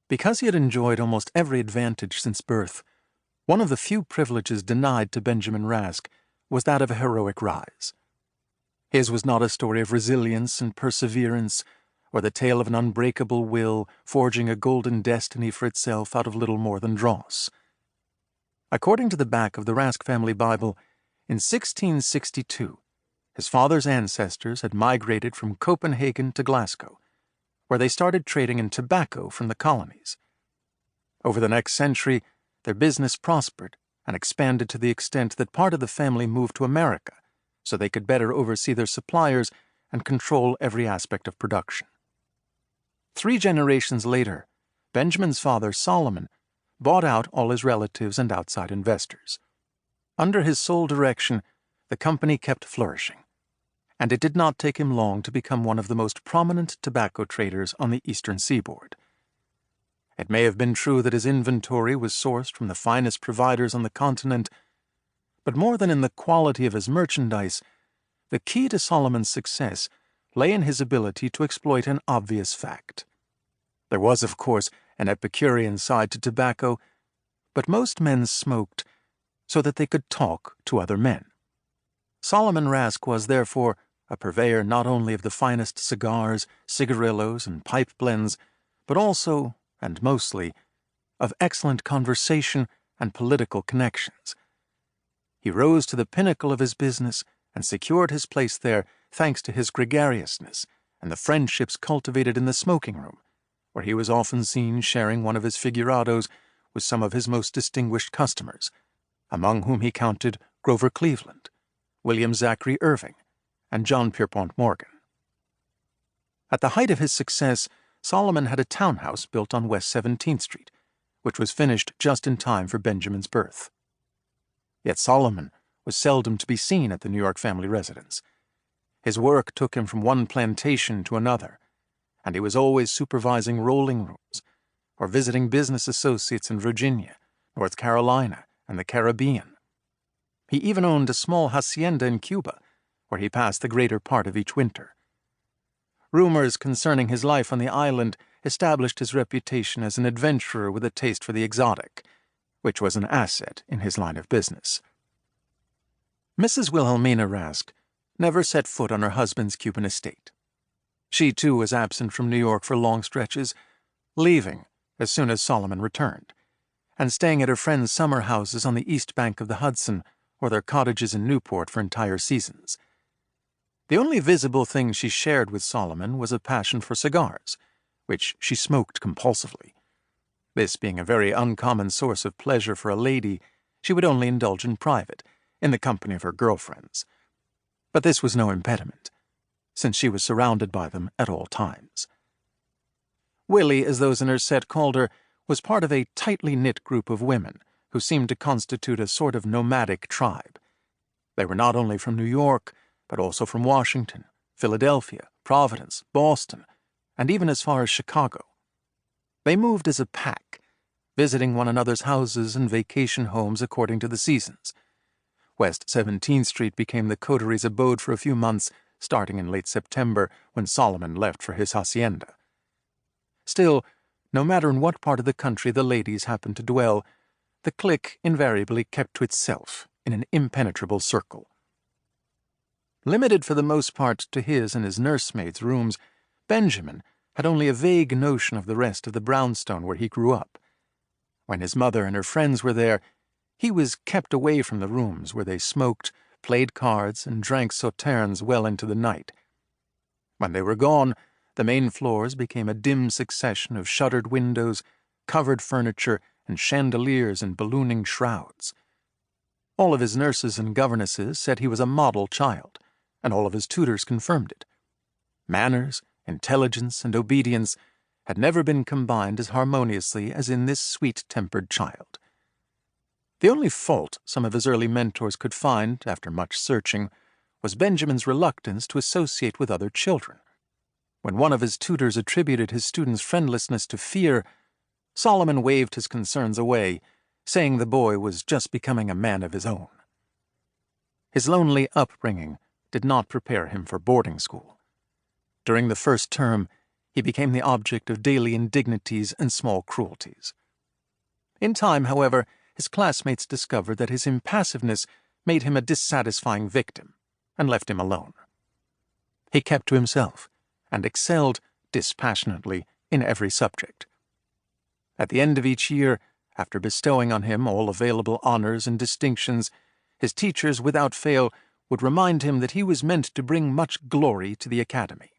Because he had enjoyed almost every advantage since birth, one of the few privileges denied to Benjamin Rask was that of a heroic rise. His was not a story of resilience and perseverance, or the tale of an unbreakable will forging a golden destiny for itself out of little more than dross. According to the back of the Rask family Bible, in 1662, his father's ancestors had migrated from Copenhagen to Glasgow, where they started trading in tobacco from the colonies. Over the next century, their business prospered and expanded to the extent that part of the family moved to America so they could better oversee their suppliers and control every aspect of production. 3 generations later, Benjamin's father, Solomon, bought out all his relatives and outside investors. Under his sole direction, the company kept flourishing, and it did not take him long to become one of the most prominent tobacco traders on the eastern seaboard. It may have been true that his inventory was sourced from the finest providers on the continent, but more than in the quality of his merchandise, the key to Solomon's success lay in his ability to exploit an obvious fact. There was, of course, an Epicurean side to tobacco, but most men smoked so that they could talk to other men. Solomon Rask was, therefore, a purveyor not only of the finest cigars, cigarillos, and pipe blends, but also, and mostly, of excellent conversation and political connections. He rose to the pinnacle of his business and secured his place there thanks to his gregariousness and the friendships cultivated in the smoking room, where he was often seen sharing one of his figurados with some of his most distinguished customers, among whom he counted Grover Cleveland, William Zachary Irving, and John Pierpont Morgan. At the height of his success, Solomon had a townhouse built on West 17th Street, which was finished just in time for Benjamin's birth. Yet Solomon was seldom to be seen at the New York family residence. His work took him from one plantation to another, and he was always supervising rolling rooms or visiting business associates in Virginia, North Carolina, and the Caribbean. He even owned a small hacienda in Cuba, where he passed the greater part of each winter. Rumors concerning his life on the island established his reputation as an adventurer with a taste for the exotic, which was an asset in his line of business. Mrs. Wilhelmina Rask never set foot on her husband's Cuban estate. She, too, was absent from New York for long stretches, leaving as soon as Solomon returned, and staying at her friends' summer houses on the east bank of the Hudson or their cottages in Newport for entire seasons. The only visible thing she shared with Solomon was a passion for cigars, which she smoked compulsively. This being a very uncommon source of pleasure for a lady, she would only indulge in private, in the company of her girlfriends. But this was no impediment, since she was surrounded by them at all times. Willie, as those in her set called her, was part of a tightly knit group of women who seemed to constitute a sort of nomadic tribe. They were not only from New York, but also from Washington, Philadelphia, Providence, Boston, and even as far as Chicago. They moved as a pack, visiting one another's houses and vacation homes according to the seasons. West 17th Street became the coteries' abode for a few months, starting in late September when Solomon left for his hacienda. Still, no matter in what part of the country the ladies happened to dwell, the clique invariably kept to itself in an impenetrable circle. Limited for the most part to his and his nursemaids' rooms, Benjamin had only a vague notion of the rest of the brownstone where he grew up. When his mother and her friends were there, he was kept away from the rooms where they smoked, played cards, and drank sauternes well into the night. When they were gone, the main floors became a dim succession of shuttered windows, covered furniture, and chandeliers in ballooning shrouds. All of his nurses and governesses said he was a model child, and all of his tutors confirmed it. Manners, intelligence, and obedience had never been combined as harmoniously as in this sweet-tempered child. The only fault some of his early mentors could find, after much searching, was Benjamin's reluctance to associate with other children. When one of his tutors attributed his student's friendlessness to fear, Solomon waved his concerns away, saying the boy was just becoming a man of his own. His lonely upbringing did not prepare him for boarding school. During the first term, he became the object of daily indignities and small cruelties. In time, however, his classmates discovered that his impassiveness made him a dissatisfying victim, and left him alone. He kept to himself, and excelled dispassionately in every subject. At the end of each year, after bestowing on him all available honors and distinctions, his teachers, without fail, would remind him that he was meant to bring much glory to the academy.